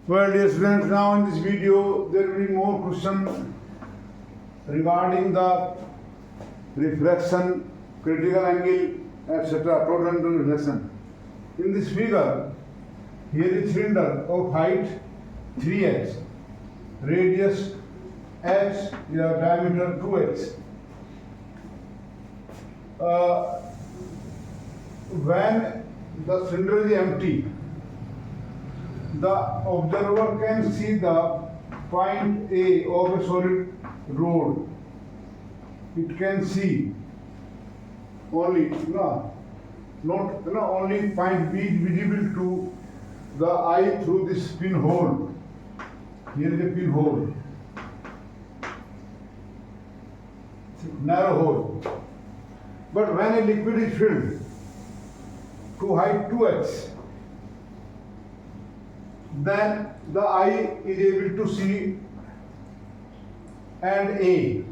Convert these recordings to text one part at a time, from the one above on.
Well, dear students, now in this video there will be more questions regarding the refraction, critical angle, etc. Total reflection. In this figure, here is cylinder of height 3h, radius h, diameter 2h. When the cylinder is empty, the observer can see the point A of a solid rod. It can see only only point B is visible to the eye through this pinhole. Here is a pinhole, narrow hole. But when a liquid is filled to height 2h, then the eye is able to see and A.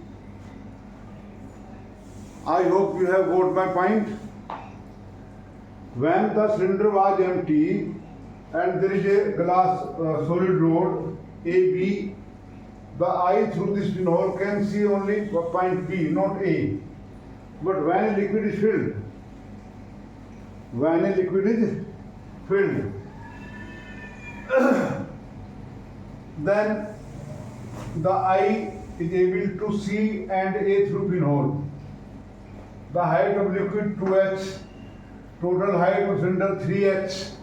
I hope you have got my point. When the cylinder was empty and there is a glass solid rod AB, the eye through this pinhole can see only point B, not A. But when a liquid is filled, then the eye is able to see and A through pinhole. The height of liquid 2h, total height of cylinder 3h.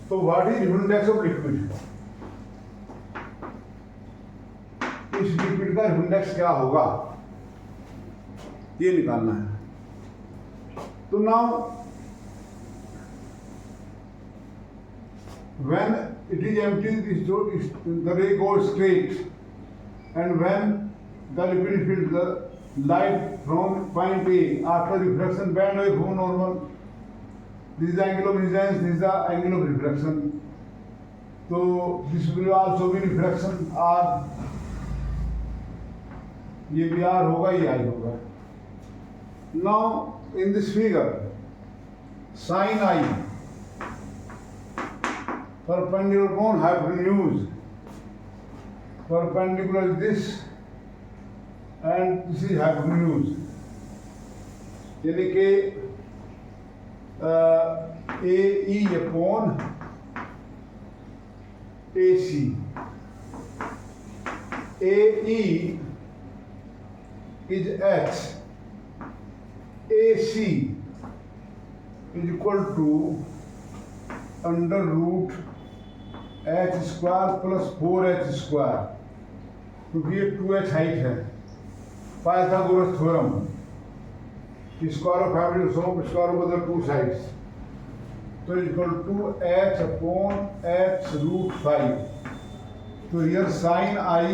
So what is index of liquid? इस liquid का index क्या होगा, ये निकालना है. तो now when it is empty, the ray goes straight, and when the liquid is filled, the light from point A after refraction bend away from normal. This is the angle of incidence, this is the angle of refraction. So this will also be refraction R. ये भी R होगा, ये I होगा. Now in this figure, sin I perpendicular upon hypotenuse. Perpendicular is this and this is hypotenuse. यानी कि AE upon AC. AE is H. AC is equal to under root h square plus 4h square. क्योंकि ये 2h height है. Pythagoras theorem, square of hypotenuse square of the two sides, तो equal to h upon h root 5. तो here sine I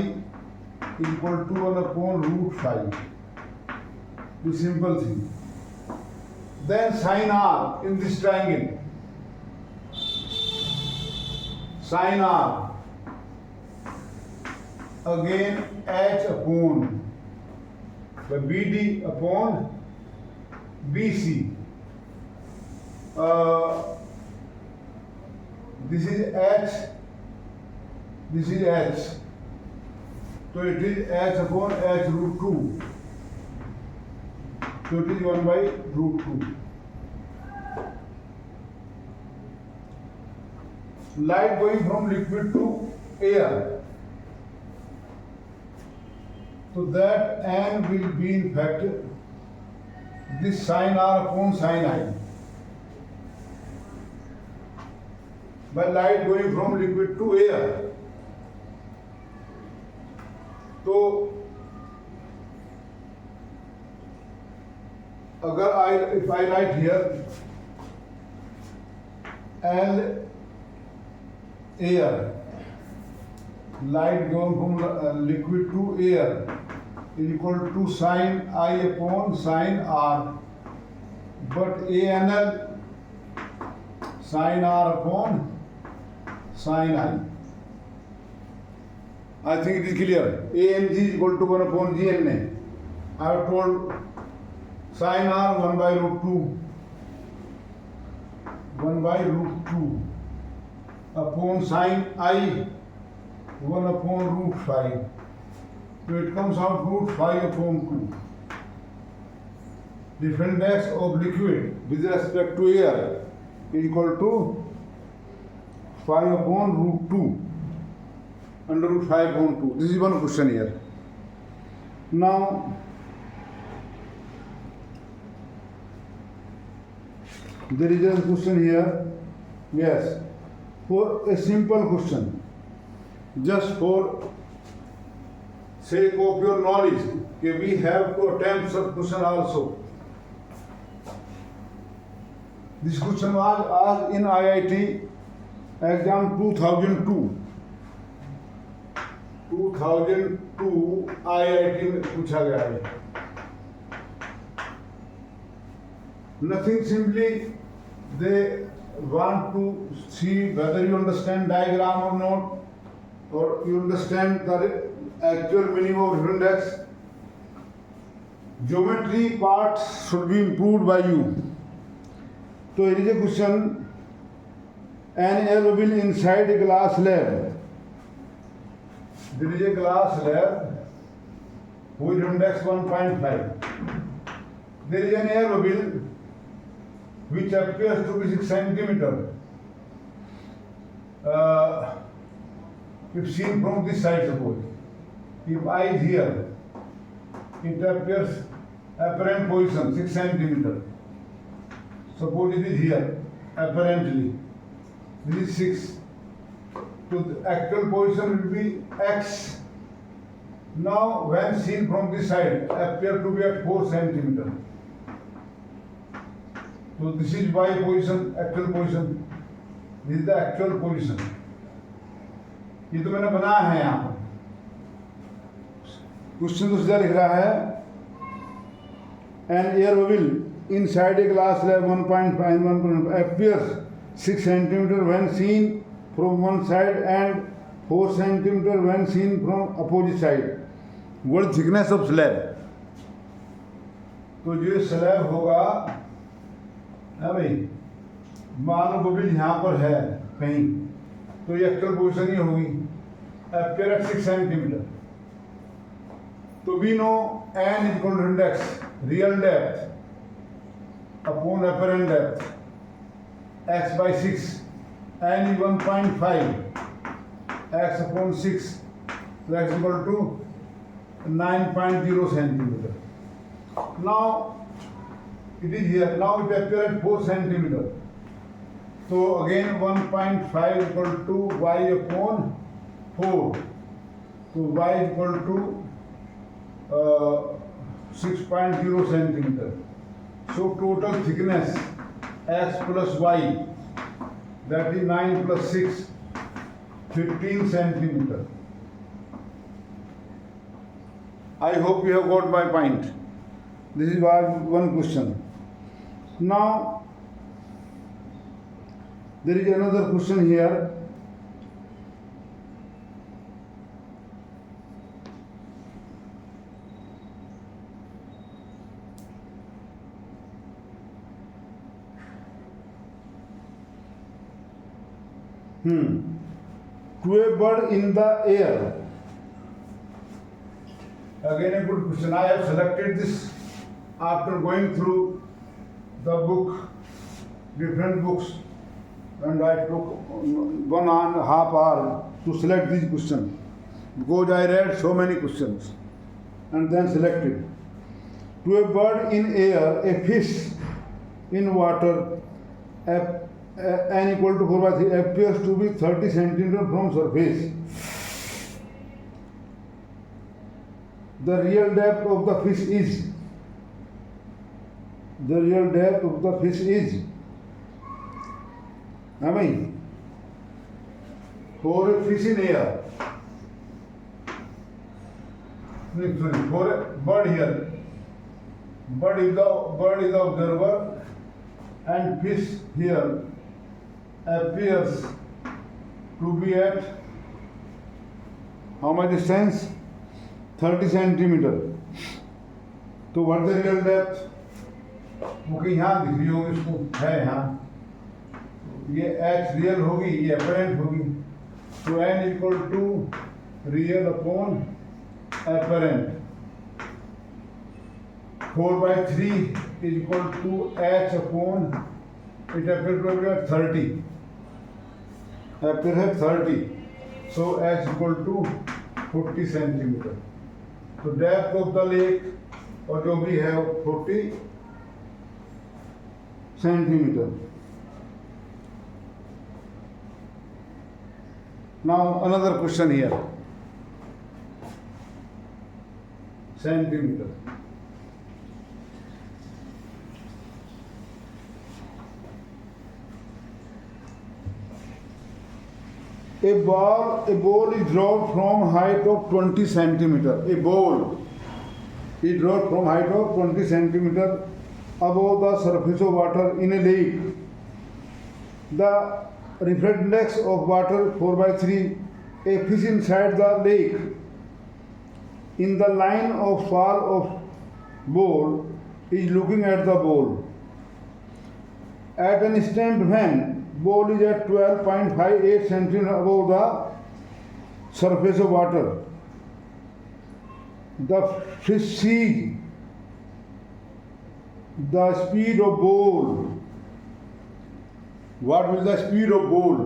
equal to 1 upon root 5. The simple thing. Then sin R in this triangle. Sin R again H upon BD upon BC. This is H, this is H. So it is H upon H root 2. So it is 1 by root 2. Light going from liquid to air. So that N will be in fact this sin R upon sin I. By light going from liquid to air. तो अगर if I write here L air, light going from liquid to air is equal to sin I upon sin R, but ANL sin R upon sin I. I think it is clear. ANG is equal to 1 upon GNA. I have told sin R 1 by root 2. 1 by root 2. upon sine I 1 upon root 5. So it comes out root 5 upon 2. The index of liquid with respect to air is equal to 5 upon root 2 under root 5 upon 2. This is one question here. Now there is a question here. Yes, for a simple question, just for sake of your knowledge, we have to attempt such question also. This question was asked in IIT exam 2002. 2002 IIT में पूछा गया है. Nothing, simply they want to see whether you understand diagram or not, or you understand the actual meaning of index. Geometry parts should be improved by you. So here is a question. An air bubble inside a glass lab. There is a glass lab with index 1.5. There is an air bubble which appears to be 6 centimeter. If seen from this side, suppose, if I is here, it appears apparent position 6 centimeter. Suppose it is here, apparently, this is 6. So the actual position will be X. Now, when seen from this side, appear to be at 4 centimeter. So this is Y position, actual position. This is the actual position. ये तो मैंने बनाया है यहाँ पर. Question तो सीधा लिख रहा है. An air bubble inside a glass slab 1.5 appears 6 centimeter when seen from one side and 4 centimeter when seen from opposite side. What thickness of slab? तो जो स्लैब होगा, है भाई, मान लो बबल यहाँ पर है कहीं, तो ये एक्चुअल पोजिशन ही होगी, appear at 6 centimeter. तो we know n is equal to index real depth upon apparent depth x by 6, n is 1.5, x upon 6, so x equal to 9.0 centimeter. Now it is here, now it appears at 4 centimeter. So again 1.5 equal to y upon 4. So y equal to 6.0 centimeter. So total thickness x plus y, that is 9 plus 6, 15 centimeter. I hope you have got my point. This is one question. Now there is another question here. To a bird in the air. Again a good question. I have selected this after going through the book, different books, and I took 1.5 hours to select this question because I read so many questions and then selected. To a bird in air, a fish in water, n equal to 4 by 3 appears to be 30 centimeter from surface. The real depth of the fish is. The real depth of the fish is. I mean, for a fish in air. Sorry, for a bird here. Bird is the observer, and fish here appears to be at how much distance? 30 centimeter. तो what the real depth? वो कि यहाँ दिख रही होगी इसको, है यहाँ. ये एच रियल होगी, ये अपेरेंट होगी। तो n equal to real upon apparent. 4/3 is equal to h upon, it appear at 30, appear है 30, so h equal to 40 centimetre. तो डेप्थ ऑफ द लेक और जो भी है वो 40 centimetre. Now another question here. Centimeter. A ball is dropped from height of 20 centimeter. A ball is dropped from height of 20 centimeter above the surface of water in a lake. The refractive index of water 4/3. A fish inside the lake in the line of fall of ball is looking at the ball. At an instant when ball is at 12.58 centimeter above the surface of water, the fish sees the speed of ball. What will the speed of ball?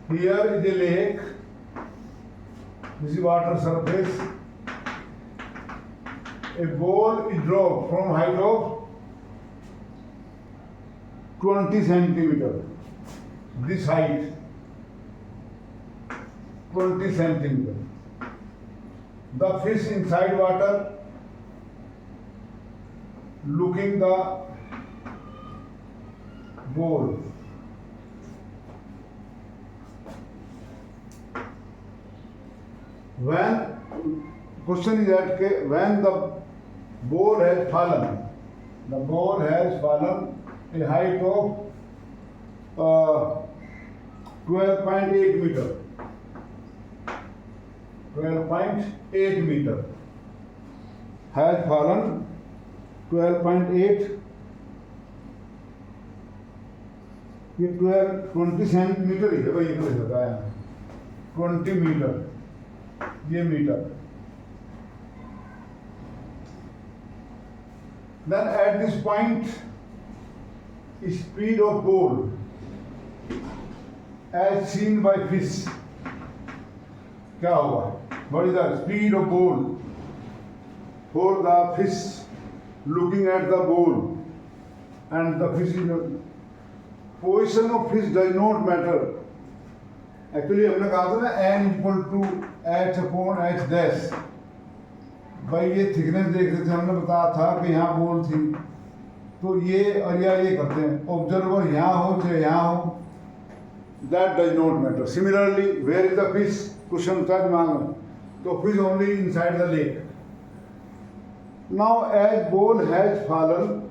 Here is a lake. This is water surface. A ball is dropped from height of 20 centimeter. This height 20 centimeter. The fish inside water looking the ball. When question is that when the ball has fallen, the ball has fallen a height of 12.8 meter. 12.8 meter has fallen 12.8, ये 20 centimetre ही है भाई, ये बताया 20 metre, ये metre. Then at this point, speed of ball as seen by fish क्या होगा? What is the speed of ball for the fish looking at the ball, and the fish is position of fish does not matter. Actually हमने कहा था ना n equal to h upon h dash. भाई ये thickness देख रहे थे, हमने बताया था कि यहाँ बॉल थी, तो ये और ये करते हैं, ऑब्जर्वर यहाँ हो चाहे यहाँ हो, that does not matter. Similarly, where is the fish? Question था दिमाग में, तो fish only inside the lake. Now as ball has fallen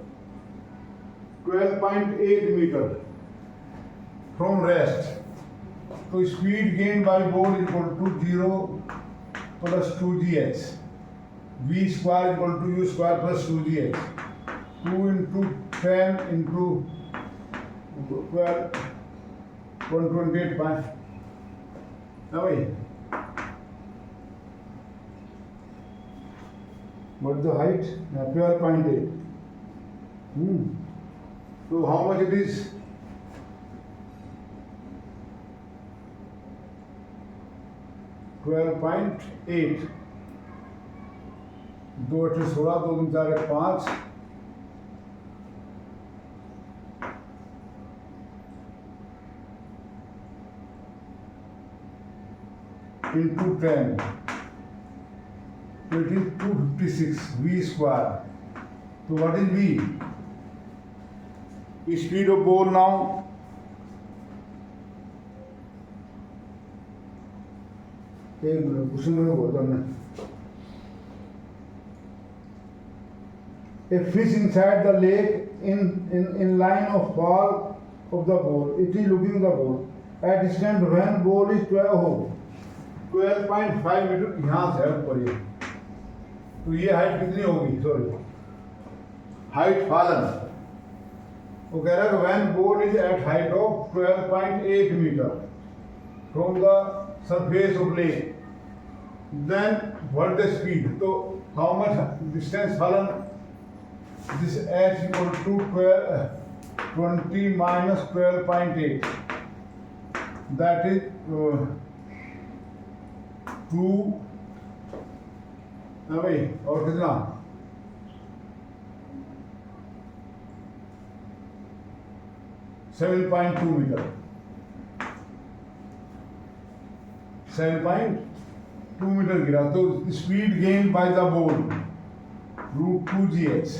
12.8 meter from rest, so speed gained by ball is equal to 0 plus 2gh. V square equal to u square plus 2gh. 2 into 10 into 12, 128. Now what is the height? 12.8. So how much it is? 12.8. 2 8 16, 2 3 4 5, into 10. So it is 256 V square. So what is V? Speed of ball now. A fish inside the lake in line of fall of the ball. It is looking the ball. At distance when ball is 12.5 metre यहाँ से help करिए, तो ये height कितनी होगी? Sorry, height fallen वो कह रहा है when ball is at height of 12.8 meter from the surface of lake, then what the speed? So how much distance fallen? This h equal to 20 minus 12.8. That is 2. भाई और कितना? 7.2 metre, 7.2 metre गिरा। तो speed gain by the ball √2gh,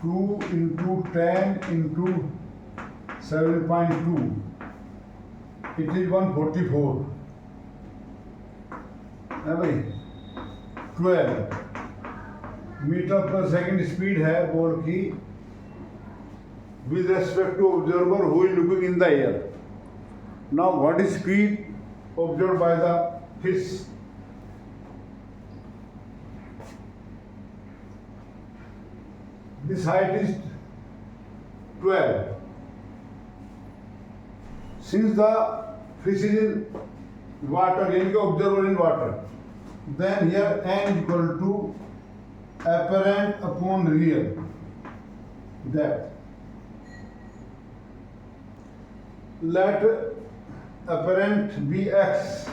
2 into 10 into 7.2, it is 144 है भाई। 12 metre पर second speed है ball की with respect to observer who is looking in the air. Now what is speed observed by the fish? This height is 12. Since the fish is in water, यानी कि observer in water, then here n is equal to apparent upon real depth. Let apparent be x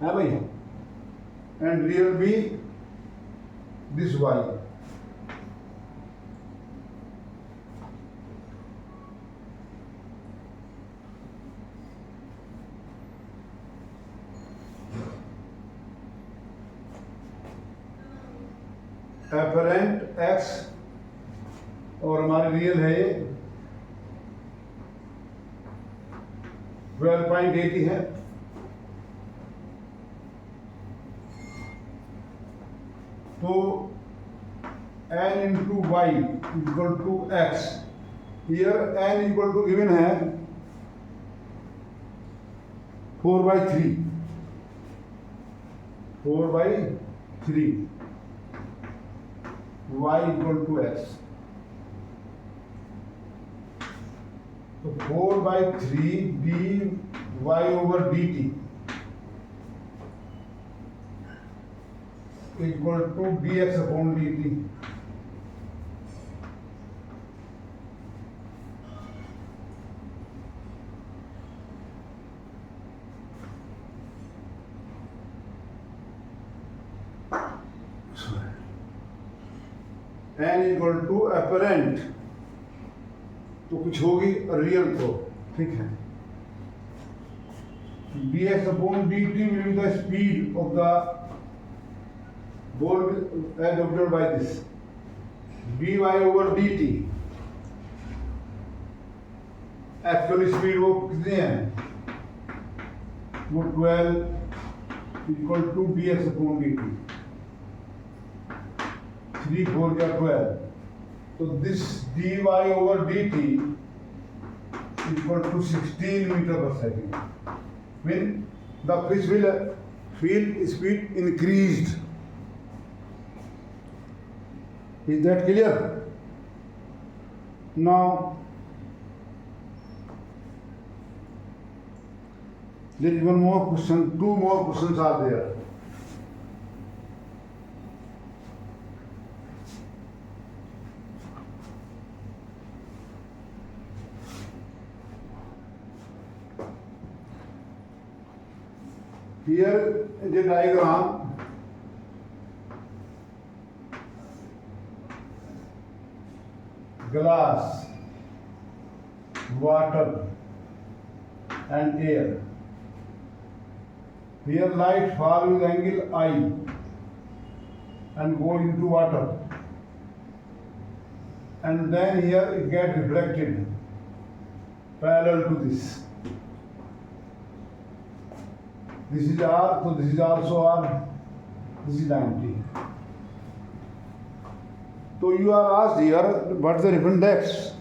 है भाई, and real be this y. apparent x और हमारी real है ये 12.80 है। तो n into y equal to x, here n equal to given है 4/3, 4/3, y equal to x। तो 4/3 dy over dt equal to dx upon dt। n equal to apparent, तो कुछ होगी रियल, तो ठीक है। dx upon dt will be the speed of the ball as observed by this। dy over dt actual speed वो कितनी है, वो 12 equal to dx upon dt, 3 4 या 12। तो this dy over dt equal to 16 meter per second, when the fish will feel speed increased। Is that clear? Now there is one more question, 2 more questions are there। Here is a diagram, glass, water and air। Here light fall with angle I and go into water, and then here it get reflected parallel to this। This is R, so this is also R, this is 90। So you are asked here, what is the reflex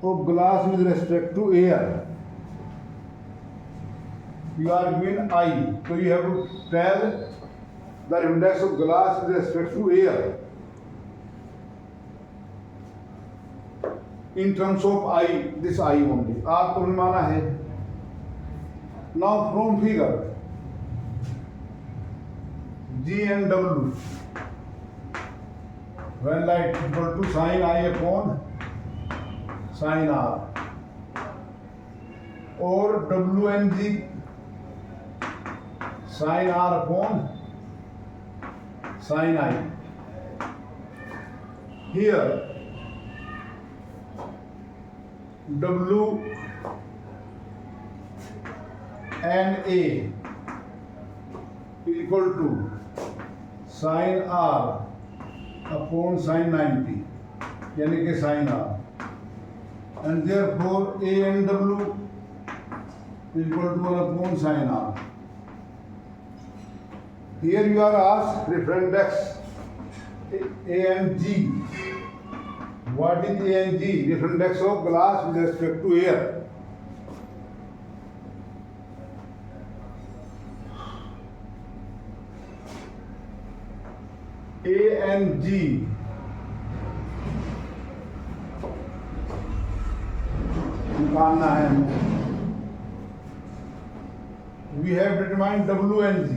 of glass with respect to air? You are given I, so you have to tell the index of glass with respect to air in terms of I, this I only. R तो माना है. Now from figure, G and W, when light equal to sin I upon sin R, or W and G sin R upon sin I. Here W and A equal to sin R upon sin 90, यानी कि sin R, and therefore A and W equal to 1 upon sin R. Here you are asked reference index A and G. What is A and G? Reference index of glass with respect to air. A and G निकालना है हमें. We have determined W and G.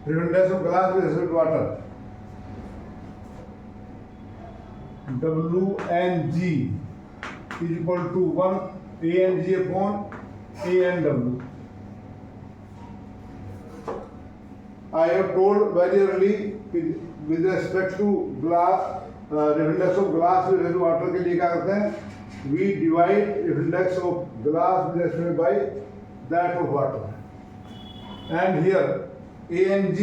Reference index of glass with respect to water. W and G is equal to 1 A and G upon A and W. I have told very early with respect to glass, reference index of glass with respect to water के लिए क्या करते हैं? We divide reference index of glass with respect by that of water. And here A and G,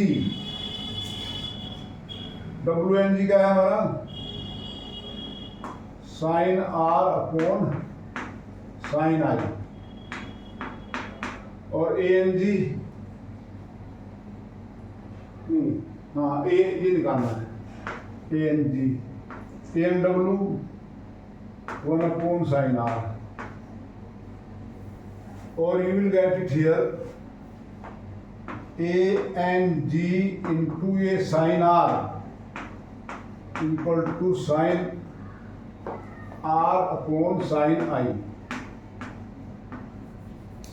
W and G क्या है हमारा? Sin R upon sin I. और A and G, हाँ A ये निकालना है. A and G, A and W 1 upon sin R. Or you will get it here. A and G into a sin R equal to sin R upon sin I.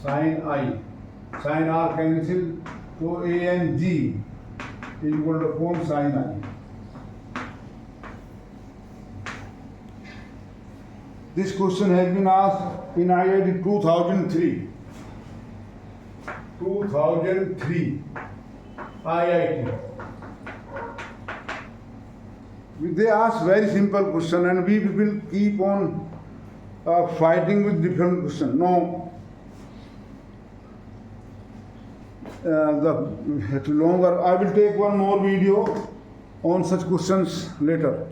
Sin I. Sin R cancel, so A and G equal to upon sin I. This question has been asked in IIT 2003. 2003 IIT. They ask very simple question, and we will keep on fighting with different questions. No, the longer. I will take one more video on such questions later.